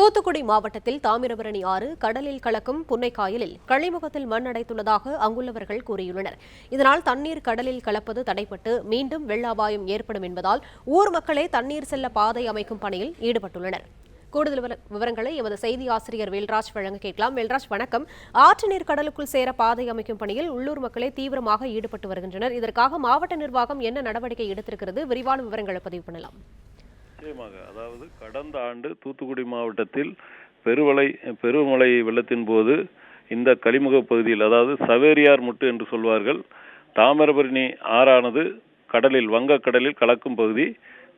தூத்துக்குடி மாவட்டத்தில் தாமிரபரணி ஆறு கடலில் கலக்கும் புன்னைக்காயலில் கழிமுகத்தில் மண் அடைத்துள்ளதாக அங்குள்ளவர்கள் கூறியுள்ளனர். இதனால் தண்ணீர் கடலில் கலப்பது தடைப்பட்டு மீண்டும் வெள்ள அபாயம் ஏற்படும் என்பதால் ஊர் மக்களே தண்ணீர் செல்ல பாதை அமைக்கும் பணியில் ஈடுபட்டுள்ளனர். கூடுதல் விவரங்களை எமது செய்தி ஆசிரியர் வேல்ராஜ் வழங்க கேட்கலாம். வேல்ராஜ், வணக்கம். ஆற்று நீர் கடலுக்குள் சேர பாதை அமைக்கும் பணியில் உள்ளூர் மக்களே தீவிரமாக ஈடுபட்டு வருகின்றனர். இதற்காக மாவட்ட நிர்வாகம் என்ன நடவடிக்கை எடுத்திருக்கிறது? விரிவான விவரங்களை பதிவு பண்ணலாம். நிச்சயமாக. அதாவது கடந்த ஆண்டு தூத்துக்குடி மாவட்டத்தில் பெருமழை வெள்ளத்தின் போது இந்த கழிமுக பகுதியில், அதாவது சவேரியார் முட்டு என்று சொல்வார்கள், தாமிரபரணி ஆறானது வங்கக்கடலில் கலக்கும் பகுதி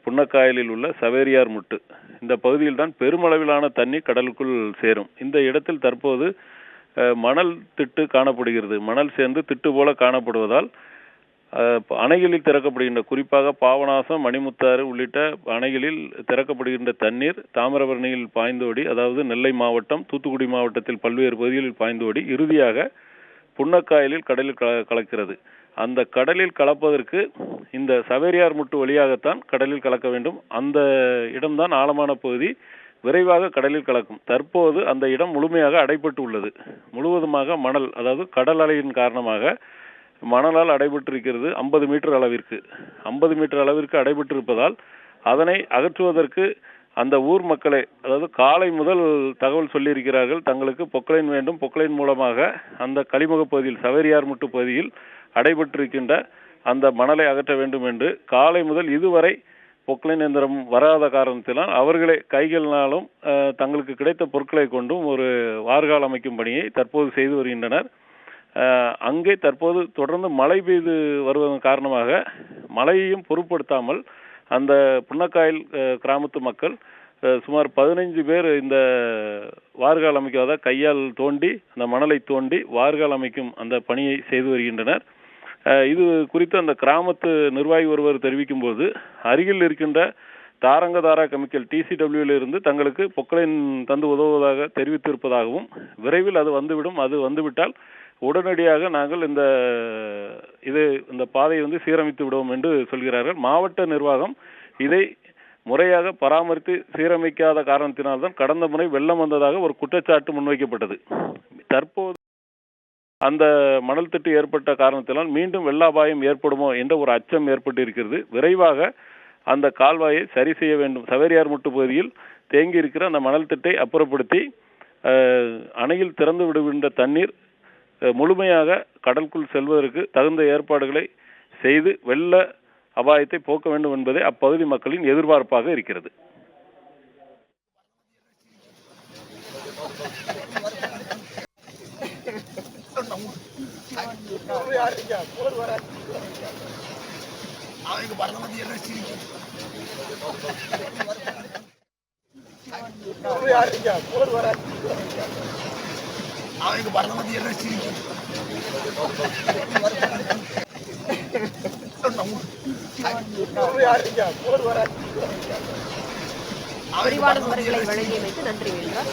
புன்னக்காயலில் உள்ள சவேரியார் முட்டு. இந்த பகுதியில் தான் பெருமளவிலான தண்ணீர் கடலுக்குள் சேரும். இந்த இடத்தில் தற்போது மணல் திட்டு காணப்படுகிறது. மணல் சேர்ந்து திட்டு போல காணப்படுவதால் அணைகளில் திறக்கப்படுகின்ற, குறிப்பாக பாபநாசம், மணிமுத்தாறு உள்ளிட்ட அணைகளில் திறக்கப்படுகின்ற தண்ணீர் தாமிரபரணியில் பாய்ந்தோடி, அதாவது நெல்லை மாவட்டம், தூத்துக்குடி மாவட்டத்தில் பல்வேறு பகுதிகளில் பாய்ந்தோடி இறுதியாக புன்னக்காயலில் கடலில் கலக்கிறது. அந்த கடலில் கலப்பதற்கு இந்த சவேரியார் முட்டு வழியாகத்தான் கடலில் கலக்க வேண்டும். அந்த இடம்தான் ஆழமான பகுதி, விரைவாக கடலில் கலக்கும். தற்போது அந்த இடம் முழுமையாக அடைபட்டு உள்ளது. முழுவதுமாக மணல், அதாவது கடல் அலையின் காரணமாக மணலால் அடைபட்டிருக்கிறது. 50 மீட்டர் அளவிற்கு அடைபட்டிருப்பதால் அதனை அகற்றுவதற்கு அந்த ஊர் மக்களை, அதாவது காலை முதல் தகவல் சொல்லியிருக்கிறார்கள், தங்களுக்கு பொக்லைன் வேண்டும், பொக்லைன் மூலமாக அந்த கழிமுக பகுதியில் சவேரியார் முட்டு பகுதியில் அடைபட்டிருக்கின்ற அந்த மணலை அகற்ற வேண்டும் என்று காலை முதல் இதுவரை பொக்லைன் எந்திரம் வராத காரணத்தினால் அவர்களே கைகளினாலும் தங்களுக்கு கிடைத்த பொருட்களை கொண்டும் ஒரு வார்கால் அமைக்கும் பணியை தற்போது செய்து வருகின்றனர். அங்கே தற்போது தொடர்ந்து மழை பெய்து வருவதன் காரணமாக மழையையும் பொருட்படுத்தாமல் அந்த புன்னக்காயல் கிராமத்து மக்கள் சுமார் 15 பேர் இந்த வார்கால் அமைக்காத கையால் தோண்டி அந்த மணலை தோண்டி வார்கால் அமைக்கும் அந்த பணியை செய்து வருகின்றனர். இது குறித்து அந்த கிராமத்து நிர்வாகி ஒருவர் தெரிவிக்கும் போது, அருகில் இருக்கின்ற தாரங்கதாரா கெமிக்கல் TCWயிலிருந்து தங்களுக்கு பொக்லைன் தந்து உதவுவதாக தெரிவித்திருப்பதாகவும், விரைவில் அது வந்துவிடும், அது வந்துவிட்டால் உடனடியாக நாங்கள் இந்த பாதையை சீரமைத்து விடுவோம் என்று சொல்கிறார்கள். மாவட்ட நிர்வாகம் இதை முறையாக பராமரித்து சீரமைக்காத காரணத்தினால்தான் கடந்த முறை வெள்ளம் வந்ததாக ஒரு குற்றச்சாட்டு முன்வைக்கப்பட்டது. தற்போது அந்த மணல் திட்டு ஏற்பட்ட காரணத்தினால் மீண்டும் வெள்ள அபாயம் ஏற்படுமோ என்ற ஒரு அச்சம் ஏற்பட்டு இருக்கிறது. விரைவாக அந்த கால்வாயை சரி செய்ய வேண்டும். சவேரியார் முட்டு பகுதியில் தேங்கி இருக்கிற அந்த மணல் திட்டை அப்புறப்படுத்தி அணையில் திறந்து விடுகின்ற தண்ணீர் முழுமையாக கடலுக்குள் செல்வதற்கு தகுந்த ஏற்பாடுகளை செய்து வெள்ள அபாயத்தை போக்க வேண்டும் என்பதே அப்பகுதி மக்களின் எதிர்பார்ப்பாக இருக்கிறது. விரிவான விவரங்களை வழங்கியமைக்கு நன்றி வேல்ராஜ்.